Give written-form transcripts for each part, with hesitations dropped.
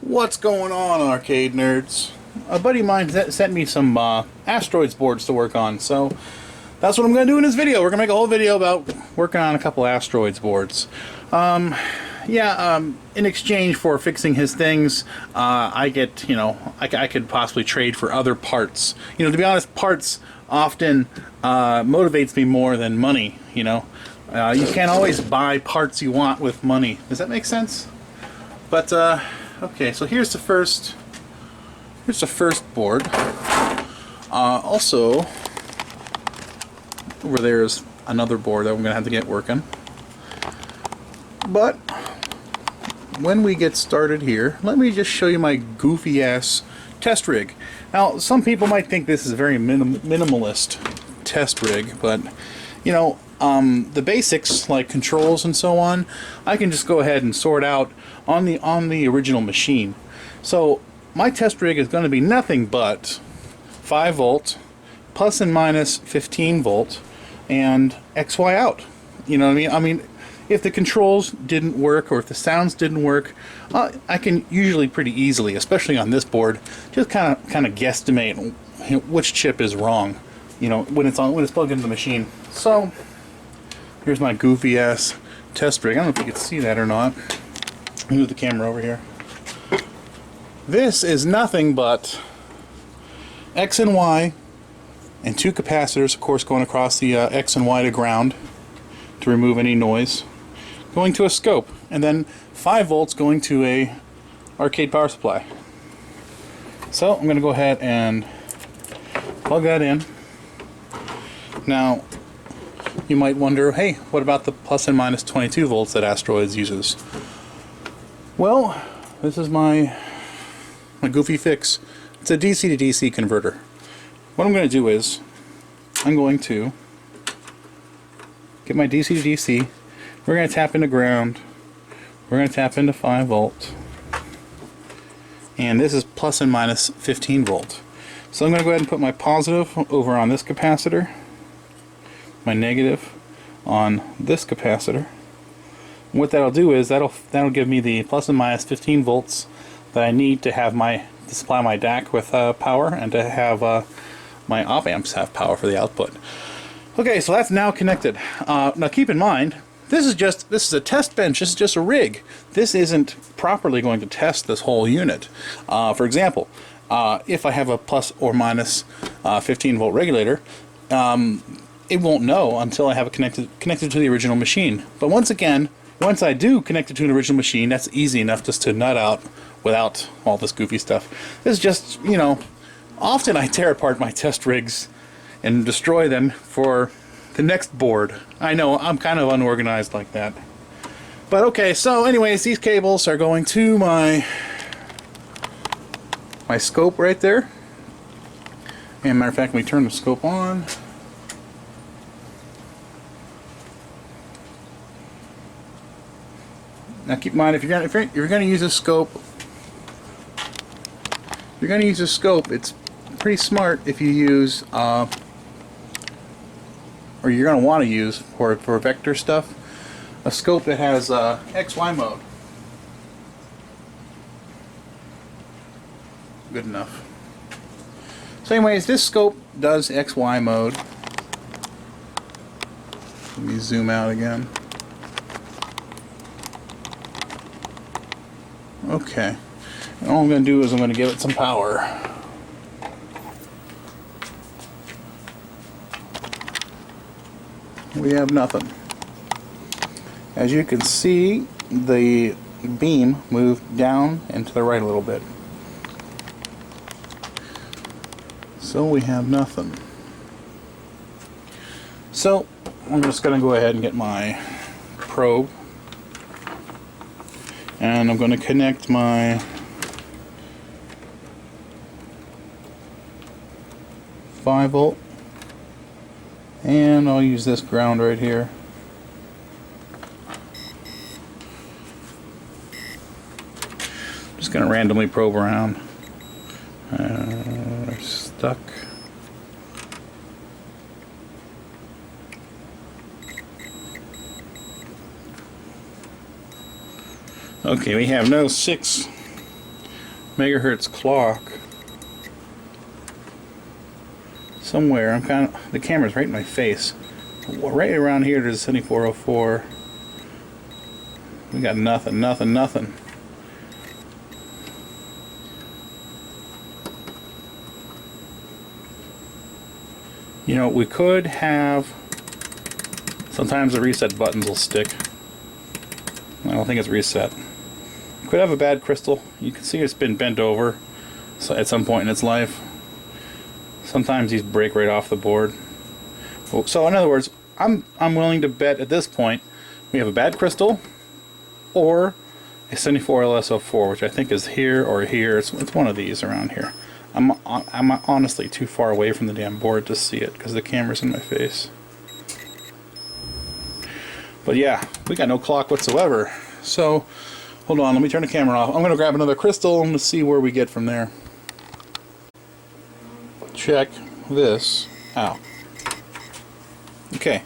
What's going on, arcade nerds? A buddy of mine sent me some asteroids boards to work on, so that's what I'm going to do in this video. We're going to make a whole video about working on a couple asteroids boards. In exchange for fixing his things, I get, I could possibly trade for other parts. To be honest, parts often motivates me more than money, You can't always buy parts you want with money. Does that make sense? But, okay, so here's the first board. Also, over there is another board that I'm going to have to get working. But when we get started here, let me just show you my goofy ass test rig. Now, some people might think this is a very minimalist test rig, but the basics like controls and so on, I can just go ahead and sort out on the original machine. So my test rig is going to be nothing but 5 volt, plus and minus 15 volt, and XY out. You know what I mean? I mean, if the controls didn't work or if the sounds didn't work, I can usually pretty easily, especially on this board, just kind of guesstimate which chip is wrong. When it's plugged into the machine. So here's my goofy ass test rig. I don't know if you can see that or not. Move the camera over here. This is nothing but X and Y and 2 capacitors, of course, going across the X and Y to ground to remove any noise, going to a scope, and then 5 volts going to a arcade power supply. So I'm going to go ahead and plug that in. Now, you might wonder, hey, what about the plus and minus 22 volts that Asteroids uses? Well, this is my goofy fix. It's a DC to DC converter. What I'm going to do is, I'm going to get my DC to DC. We're going to tap into ground. We're going to tap into 5 volt. And this is plus and minus 15 volt. So I'm going to go ahead and put my positive over on this capacitor, my negative on this capacitor. And what that'll do is that'll give me the plus and minus 15 volts that I need to supply my DAC with power and to have my op amps have power for the output. Okay, so that's now connected. Now keep in mind, this is a test bench. This is just a rig. This isn't properly going to test this whole unit. For example, if I have a plus or minus 15 volt regulator, it won't know until I have it connected to the original machine. But once I do connect it to an original machine, that's easy enough just to nut out without all this goofy stuff. This is just, often I tear apart my test rigs and destroy them for the next board. I know, I'm kind of unorganized like that. But okay, so anyways, these cables are going to my scope right there. And matter of fact, let me turn the scope on. Now keep in mind, if you're going to use a scope, it's pretty smart if you use, or you're going to want to use for vector stuff, a scope that has XY mode. Good enough. So anyways, this scope does XY mode. Let me zoom out again. Okay, and all I'm going to do is I'm going to give it some power. We have nothing. As you can see, the beam moved down and to the right a little bit. So we have nothing. So I'm just going to go ahead and get my probe. And I'm going to connect my 5 volt, and I'll use this ground right here. Just going to randomly probe around. Stuck. Okay, we have no 6 megahertz clock. Somewhere, the camera's right in my face. Right around here there's 7404. We got nothing, nothing, nothing. You know, we could have... Sometimes the reset buttons will stick. I don't think it's reset. Could have a bad crystal. You can see it's been bent over at some point in its life. Sometimes these break right off the board. So in other words, I'm willing to bet at this point we have a bad crystal or a 74LS04, which I think is here or here. It's one of these around here. I'm honestly too far away from the damn board to see it because the camera's in my face. But yeah, we got no clock whatsoever. So hold on, let me turn the camera off. I'm going to grab another crystal and see where we get from there. Check this out. Okay,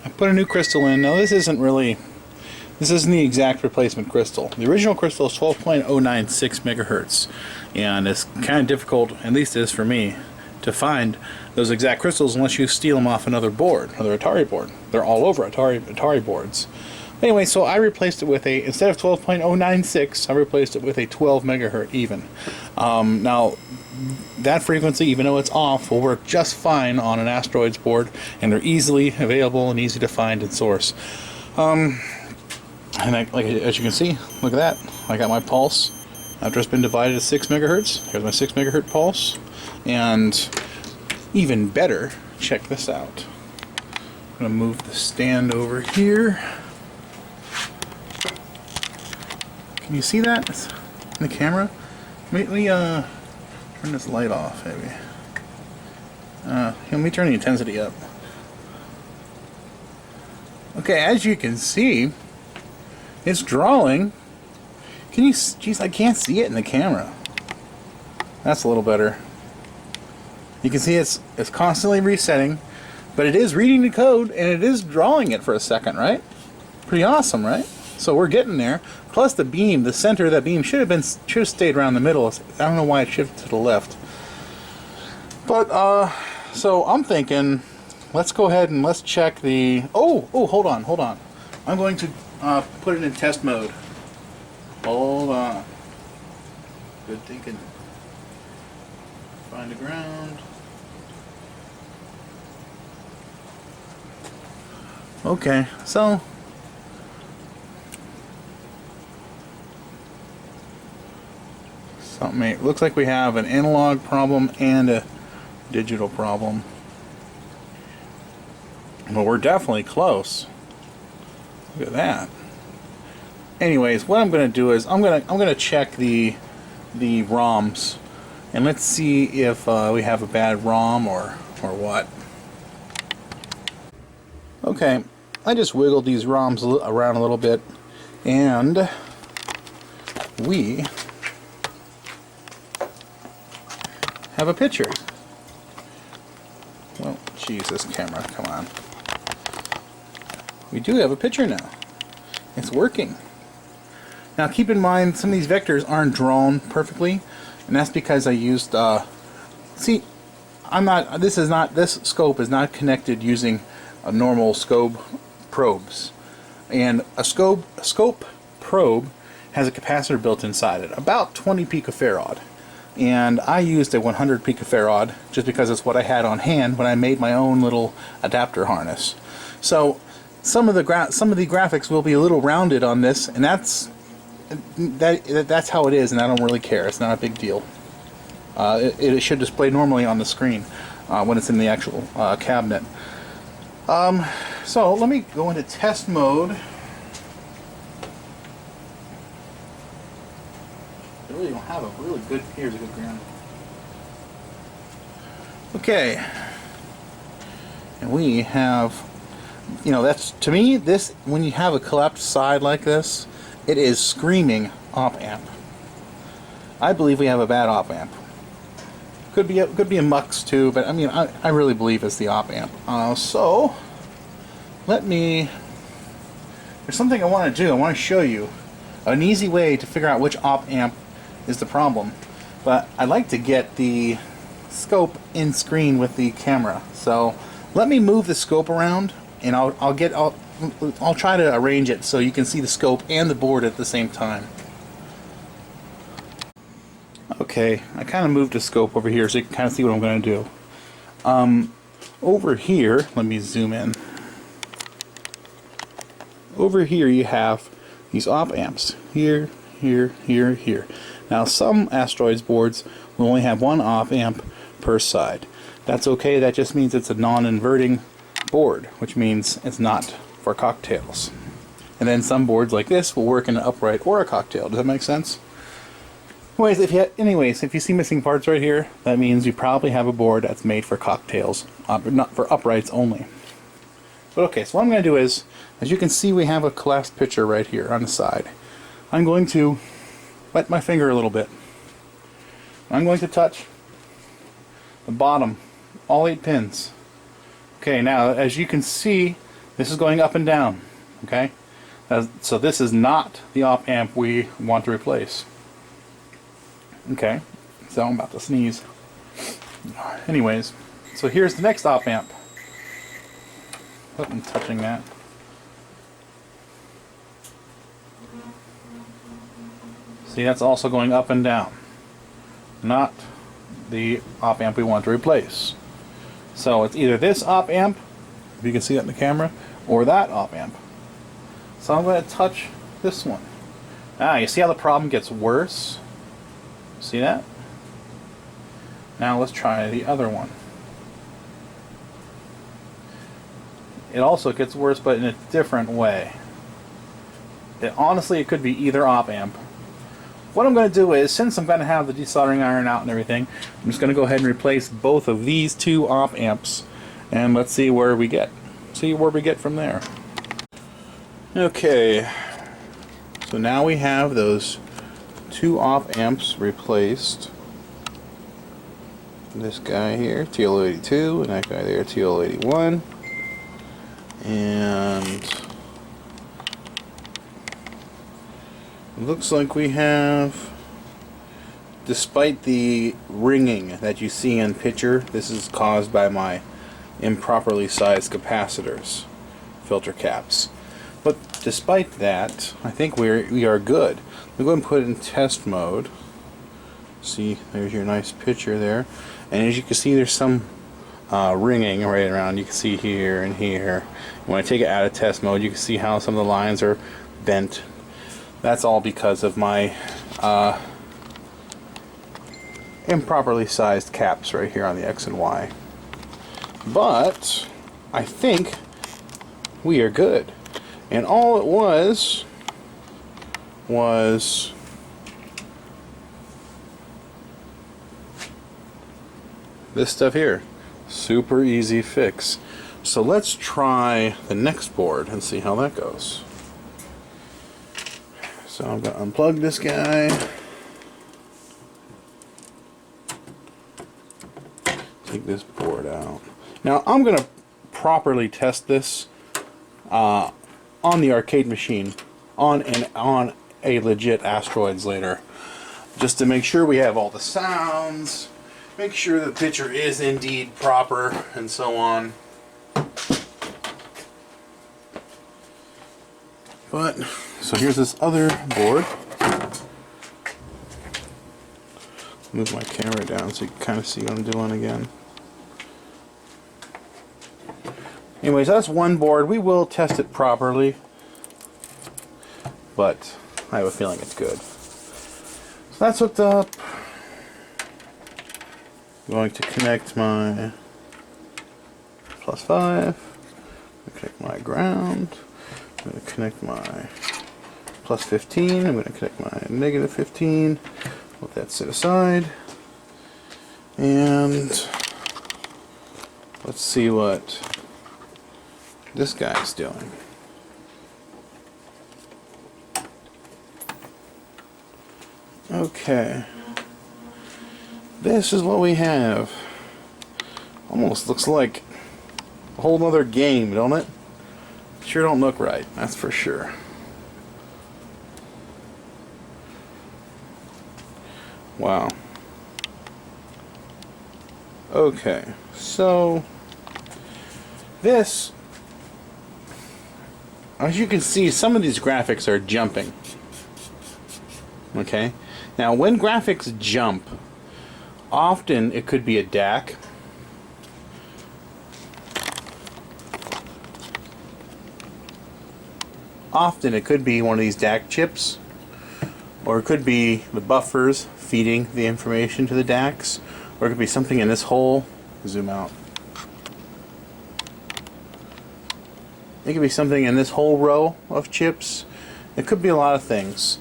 I put a new crystal in. Now this isn't the exact replacement crystal. The original crystal is 12.096 megahertz, and it's kind of difficult, at least it is for me, to find those exact crystals unless you steal them off another board, another Atari board. They're all over Atari boards. Anyway, so I replaced it with instead of 12.096, I replaced it with a 12 megahertz even. Now, that frequency, even though it's off, will work just fine on an asteroids board, and they're easily available and easy to find and source. And as you can see, look at that. I got my pulse after it's been divided to 6 megahertz. Here's my 6 megahertz pulse. And even better, check this out. I'm going to move the stand over here. Can you see that in the camera? Let me turn this light off, maybe. Let me turn the intensity up. Okay, as you can see, it's drawing. Can you? Geez, I can't see it in the camera. That's a little better. You can see it's constantly resetting, but it is reading the code and it is drawing it for a second, right? Pretty awesome, right? So we're getting there. Plus the beam, the center of that beam should have stayed around the middle. I don't know why it shifted to the left. But so I'm thinking, let's go ahead and let's check the. Oh, hold on. I'm going to put it in test mode. Hold on. Good thinking. Find the ground. Okay, so it looks like we have an analog problem and a digital problem. But we're definitely close. Look at that. Anyways, what I'm going to do is I'm going to check the ROMs, and let's see if we have a bad ROM or what. Okay, I just wiggled these ROMs around a little bit, and we have a picture. Well, Jesus, camera, come on. We do have a picture now. It's working. Now keep in mind, some of these vectors aren't drawn perfectly, and that's because I used, see, this scope is not connected using a normal scope probes. And a scope probe has a capacitor built inside it, about 20 picofarad. And I used a 100 picofarad just because it's what I had on hand when I made my own little adapter harness. So some of the graphics will be a little rounded on this, and that's how it is, and I don't really care. It's not a big deal. It should display normally on the screen when it's in the actual cabinet. So let me go into test mode. I really don't have a really good. Here's a good ground. Okay, and we have, you know, that's, to me, this, when you have a collapsed side like this, it is screaming op amp. I believe we have a bad op amp. Could be a mux too, but I mean, I really believe it's the op amp. So let me. There's something I want to do. I want to show you an easy way to figure out which op amp is the problem. But I like to get the scope in screen with the camera. So let me move the scope around, and I'll try to arrange it so you can see the scope and the board at the same time. Okay, I kind of moved the scope over here so you can kind of see what I'm going to do. Over here, let me zoom in. Over here you have these op amps. Here, here, here, here. Now some asteroids boards will only have one op amp per side. That's okay, that just means it's a non-inverting board, which means it's not for cocktails. And then some boards like this will work in an upright or a cocktail. Does that make sense? Anyways, if you see missing parts right here, that means you probably have a board that's made for cocktails, not for uprights only. But okay, so what I'm going to do is, as you can see, we have a collapsed picture right here on the side. I'm going to wet my finger a little bit. I'm going to touch the bottom, all 8 pins. Okay, now as you can see, this is going up and down. Okay, so this is not the op amp we want to replace. Okay, so I'm about to sneeze. Anyways, so here's the next op amp. I'm touching that. See, that's also going up and down. Not the op amp we want to replace. So it's either this op amp, if you can see that in the camera, or that op amp. So I'm going to touch this one. Ah, you see how the problem gets worse? See that? Now let's try the other one. It also gets worse, but in a different way. Honestly, it could be either op amp. What I'm going to do is, since I'm going to have the desoldering iron out and everything, I'm just going to go ahead and replace both of these two op amps, and let's see where we get. See where we get from there. Okay, so now we have those two op amps replaced. This guy here, TL82, and that guy there, TL81. And it looks like we have, despite the ringing that you see in picture, this is caused by my improperly sized capacitors, filter caps. But despite that, I think we are good. We'll go ahead and put it in test mode. See, there's your nice picture there. And as you can see, there's some ringing right around. You can see here and here. When I take it out of test mode, you can see how some of the lines are bent. That's all because of my improperly sized caps right here on the X and Y. But I think we are good. And all it was this stuff here. Super easy fix. So let's try the next board and see how that goes. So I'm going to unplug this guy. Take this board out. Now I'm going to properly test this on the arcade machine on a legit asteroids later, just to make sure we have all the sounds, make sure the picture is indeed proper, and so on. But so here's this other board. Move my camera down so you can kind of see what I'm doing again. Anyways, that's one board. We will test it properly, but I have a feeling it's good. So that's hooked up. I'm going to connect my +5. Connect my ground. I'm going to connect my +15. I'm going to connect my -15. Let that sit aside. And let's see what this guy's doing. Okay. This is what we have. Almost looks like a whole other game, don't it? Sure don't look right, that's for sure. Wow. Okay, so this, as you can see, some of these graphics are jumping. Okay, now when graphics jump, often it could be a DAC. Often it could be one of these DAC chips, or it could be the buffers feeding the information to the DACs, or it could be something in this hole. Zoom out. It could be something in this whole row of chips. It could be a lot of things.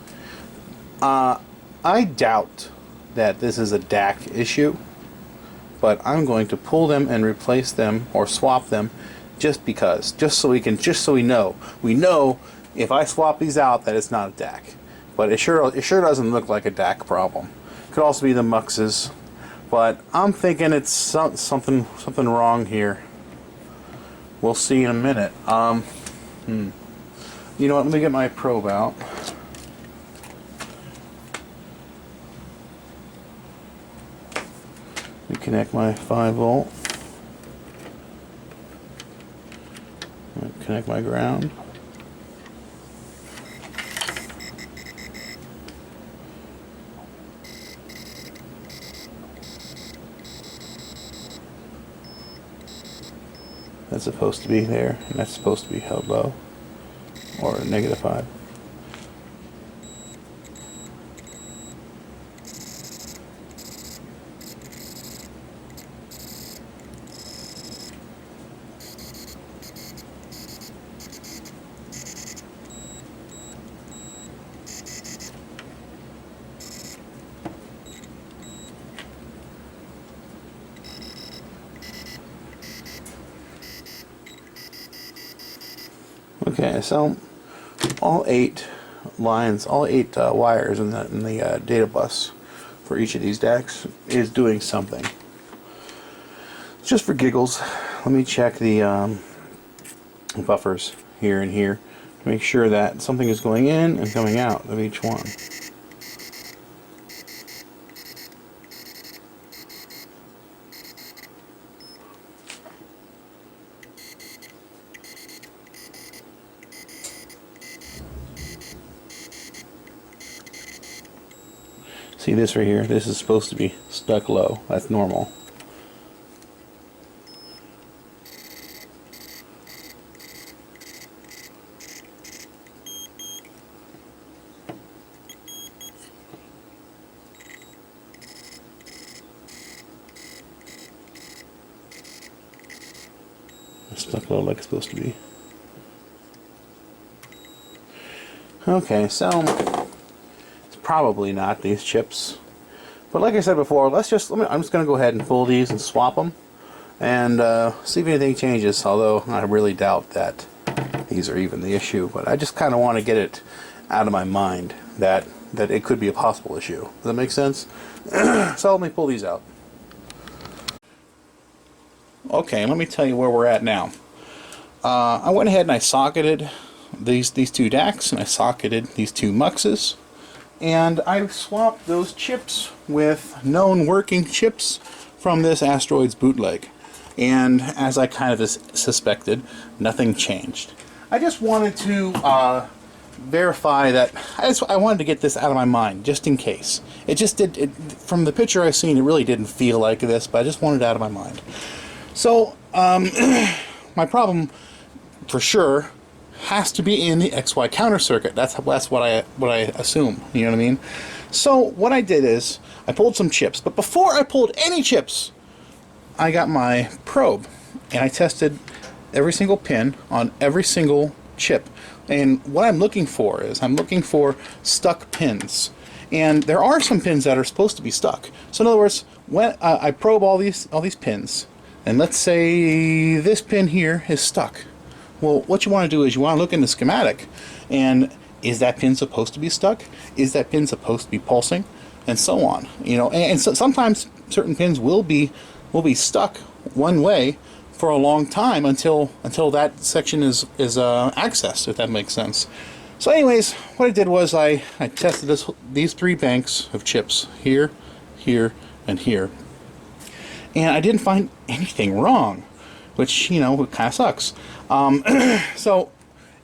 I doubt that this is a DAC issue, but I'm going to pull them and replace them or swap them just because, just so we know. We know if I swap these out that it's not a DAC, but it sure doesn't look like a DAC problem. Could also be the muxes, but I'm thinking it's something wrong here. We'll see in a minute. You know what? Let me get my probe out. Let me connect my 5-volt. Connect my ground. That's supposed to be there, and that's supposed to be held low, or -5. Okay, so all 8 lines, all 8 wires in the data bus for each of these DACs is doing something. Just for giggles, let me check the buffers here and here to make sure that something is going in and coming out of each one. See this right here? This is supposed to be stuck low. That's normal. It's stuck low like it's supposed to be. Okay, so probably not these chips, but like I said before, I'm just going to go ahead and pull these and swap them and see if anything changes, although I really doubt that these are even the issue. But I just kind of want to get it out of my mind that it could be a possible issue. Does that make sense? So let me pull these out. Okay, let me tell you where we're at now. I went ahead and I socketed these 2 DACs, and I socketed these 2 muxes. And I swapped those chips with known working chips from this Asteroids bootleg. And as I kind of suspected, nothing changed. I just wanted to verify that. I wanted to get this out of my mind, just in case. It just did. From the picture I've seen, it really didn't feel like this, but I just wanted it out of my mind. So, my problem, for sure, has to be in the XY counter circuit. That's what I assume. You know what I mean? So what I did is I pulled some chips, but before I pulled any chips, I got my probe and I tested every single pin on every single chip. And what I'm looking for is stuck pins. And there are some pins that are supposed to be stuck. So in other words, when I probe all these pins, and let's say this pin here is stuck. Well, what you want to do is you want to look in the schematic, and is that pin supposed to be stuck? Is that pin supposed to be pulsing? And so on. You know, and so sometimes certain pins will be stuck one way for a long time until that section is accessed, if that makes sense. So anyways, what I did was I tested these 3 banks of chips here, here, and here. And I didn't find anything wrong, which, you know, kind of sucks. So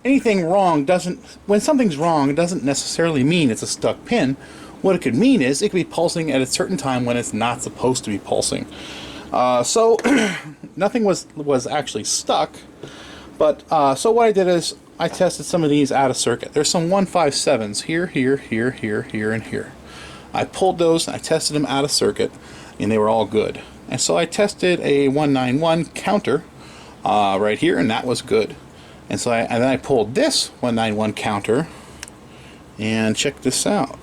anything wrong doesn't, when something's wrong, it doesn't necessarily mean it's a stuck pin. What it could mean is it could be pulsing at a certain time when it's not supposed to be pulsing. So nothing was actually stuck. But so what I did is I tested some of these out of circuit. There's some 157s here, here, here, here, here, and here. I pulled those, I tested them out of circuit, and they were all good. And so I tested a 191 counter right here, and that was good. And so then I pulled this 191 counter, and check this out.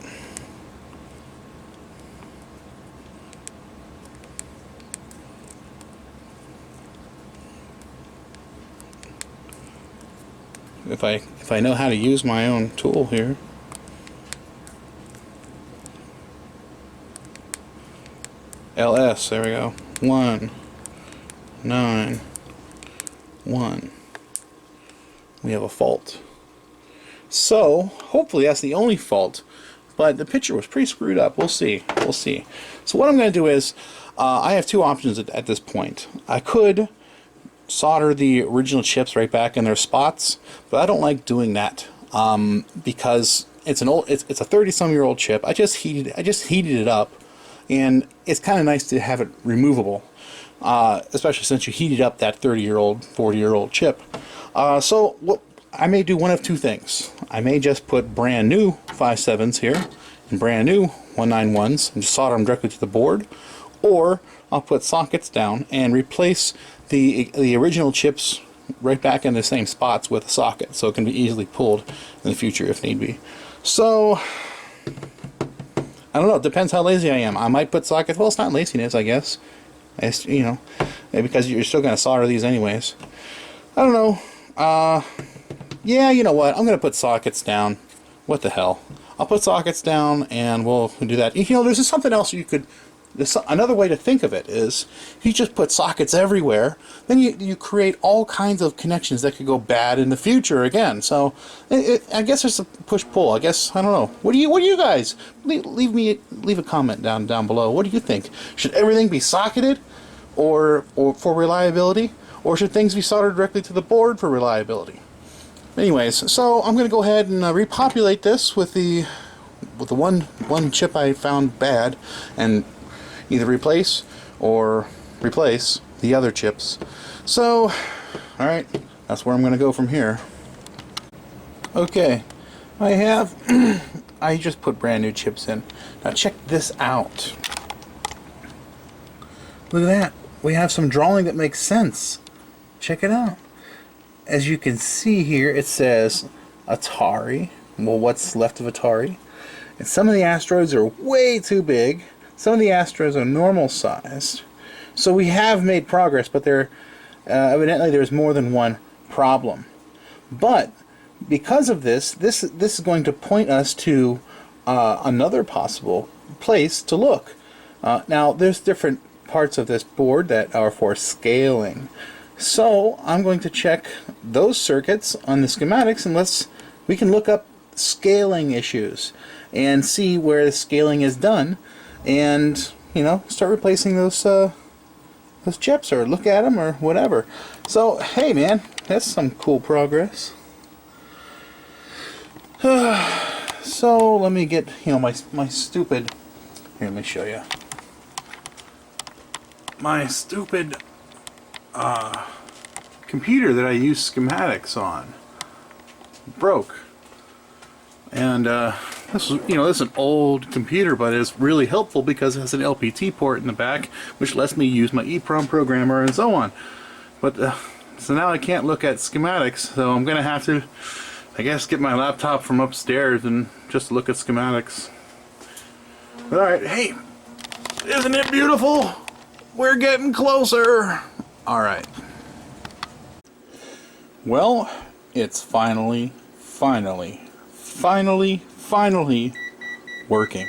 If I know how to use my own tool here. LS, there we go. 1, 9, 1. We have a fault. So hopefully that's the only fault, but the picture was pretty screwed up. We'll see. We'll see. So what I'm going to do is I have two options at this point. I could solder the original chips right back in their spots, but I don't like doing that because it's a 30-some-year-old chip. I just heated it up. And it's kind of nice to have it removable, especially since you heated up that 30-year-old, 40-year-old chip. So what I may do one of two things. I may just put brand new 57s here and brand new 191s and just solder them directly to the board, or I'll put sockets down and replace the original chips right back in the same spots with a socket, so it can be easily pulled in the future if need be. So I don't know. It depends how lazy I am. I might put sockets. Well, it's not laziness, I guess. It's, you know, because you're still going to solder these anyways. I don't know. Yeah, you know what? I'm going to put sockets down. What the hell? I'll put sockets down and we'll do that. You know, there's just something else you could... Another way to think of it is, if you just put sockets everywhere, then you create all kinds of connections that could go bad in the future again. So I guess there's a push-pull. I guess, I don't know. What do you guys? Leave a comment down below. What do you think? Should everything be socketed, or for reliability, or should things be soldered directly to the board for reliability? Anyways, so I'm going to go ahead and repopulate this with the one chip I found bad, and either replace the other chips. So, alright, that's where I'm going to go from here. Okay, I just put brand new chips in. Now check this out. Look at that. We have some drawing that makes sense. Check it out. As you can see here, it says Atari. Well, what's left of Atari? And some of the asteroids are way too big. Some of the asteroids are normal sized. So we have made progress, but evidently there's more than one problem. But because of this is going to point us to another possible place to look. Now there's different parts of this board that are for scaling. So I'm going to check those circuits on the schematics, and we can look up scaling issues and see where the scaling is done, and you know, start replacing those chips, or look at them, or whatever. So hey man, that's some cool progress. So let me get, you know, my stupid, here, let me show you my stupid computer that I use schematics on broke. And this is an old computer, but it's really helpful because it has an LPT port in the back, which lets me use my EEPROM programmer and so on. But so now I can't look at schematics, so I'm gonna have to, I guess, get my laptop from upstairs and just look at schematics. But alright, hey, isn't it beautiful? We're getting closer. Alright. Well, it's finally working.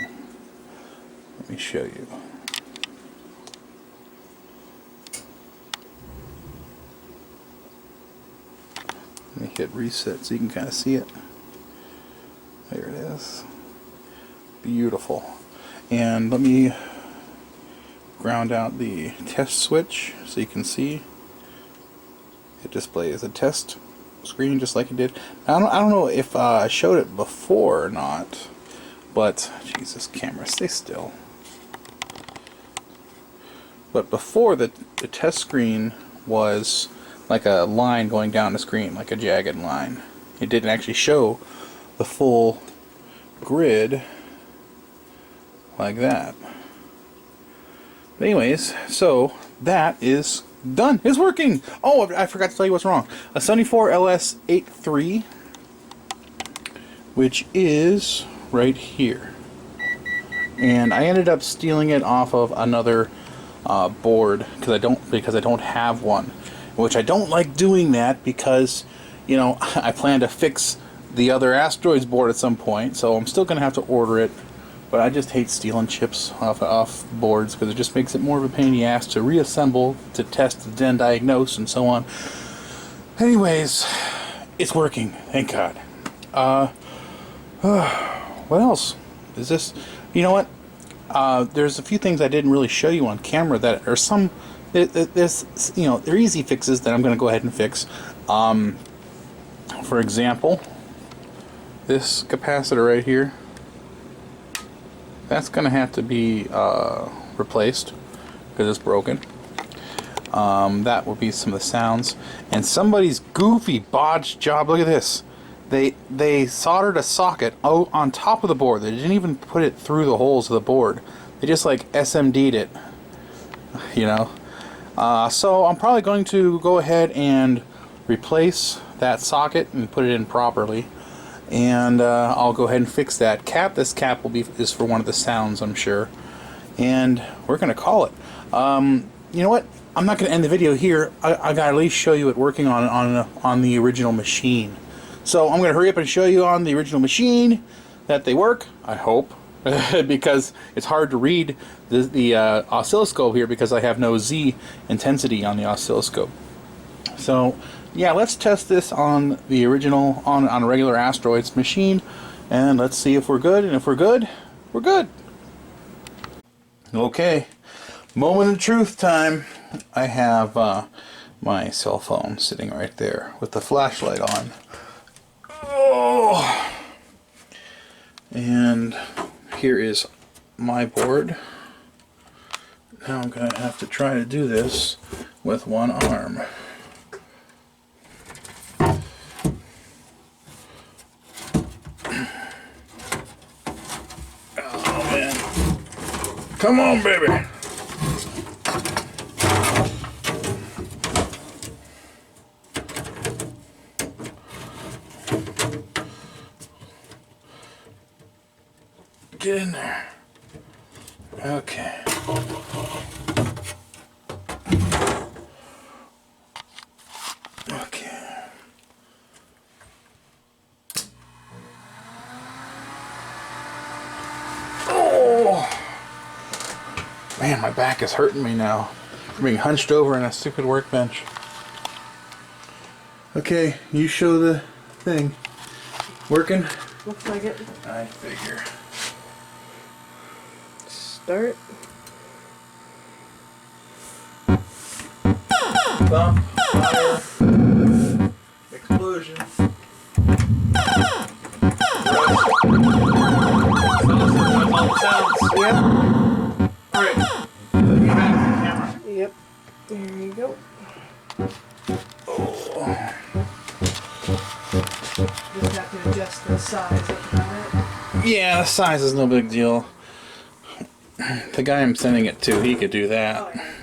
Let me show you. Let me hit reset so you can kind of see it. There it is. Beautiful. And let me ground out the test switch so you can see it displays a test screen just like it did. Now, I don't know if I showed it before or not, but Jesus, camera, stay still. But before, the test screen was like a line going down the screen, like a jagged line. It didn't actually show the full grid like that. But anyways, so that is done. It's working. Oh, I forgot to tell you what's wrong. A 74LS83, which is right here, and I ended up stealing it off of another board because I don't have one, which I don't like doing that because, you know, I plan to fix the other asteroids board at some point, so I'm still gonna have to order it. But I just hate stealing chips off boards because it just makes it more of a pain in the ass to reassemble, to test, to then diagnose, and so on. Anyways, it's working, thank God. What else is this? You know what? There's a few things I didn't really show you on camera that are there's, you know, they're easy fixes that I'm going to go ahead and fix. For example, this capacitor right here. That's going to have to be replaced because it's broken. That will be some of the sounds. And somebody's goofy bodged job. Look at this. They soldered a socket on top of the board. They didn't even put it through the holes of the board. They just like SMD'd it. You know. So I'm probably going to go ahead and replace that socket and put it in properly. And I'll go ahead and fix that cap. This cap is for one of the sounds, I'm sure, and we're gonna call it. You know what? I'm not gonna end the video here. I gotta at least show you it working on the original machine. So I'm gonna hurry up and show you on the original machine that they work. I hope, because it's hard to read the oscilloscope here because I have no Z intensity on the oscilloscope. So yeah, let's test this on the original, on a regular asteroids machine, and let's see if we're good, and if we're good, we're good. Okay, moment of truth time. I have my cell phone sitting right there with the flashlight on. Oh! And here is my board. Now I'm going to have to try to do this with one arm. Come on, baby. Get in there. Okay. Okay. Man, my back is hurting me now. I'm being hunched over in a stupid workbench. Okay, you show the thing. Working? Looks like it. I figure. Start. Bump, fire, explosion. Sounds. Yep. Alright. Get back to the camera. Yep. There you go. Oh. Just have to adjust the size of it. Yeah, the size is no big deal. The guy I'm sending it to, he could do that. Oh, yeah.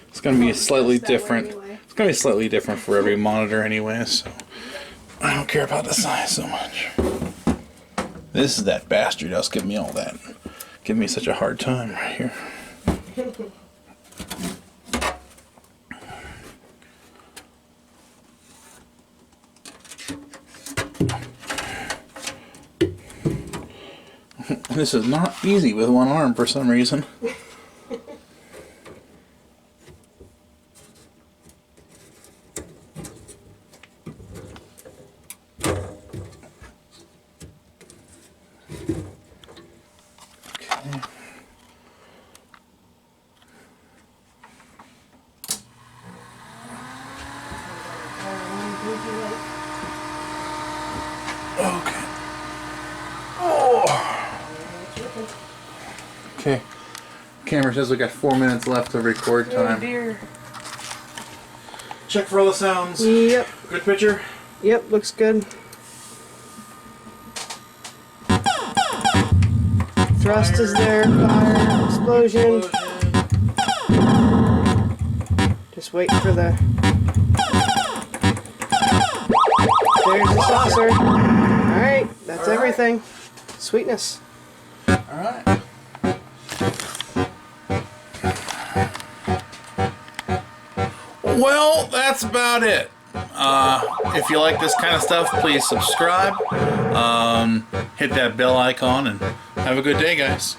It's going to be slightly different. Anyway. It's going to be slightly different for every monitor anyway, so I don't care about the size so much. This is that bastard that's giving me all that. Giving me such a hard time right here. This is not easy with one arm for some reason. Okay. Camera says we got 4 minutes left of record Oh time. dear. Check for all the sounds. Yep. Good picture. Yep, looks good. Thrust is there, fire, explosion. Just wait for the... There's the saucer. Alright, that's everything. Sweetness. Alright. Well, that's about it. If you like this kind of stuff, please subscribe. Hit that bell icon and have a good day, guys.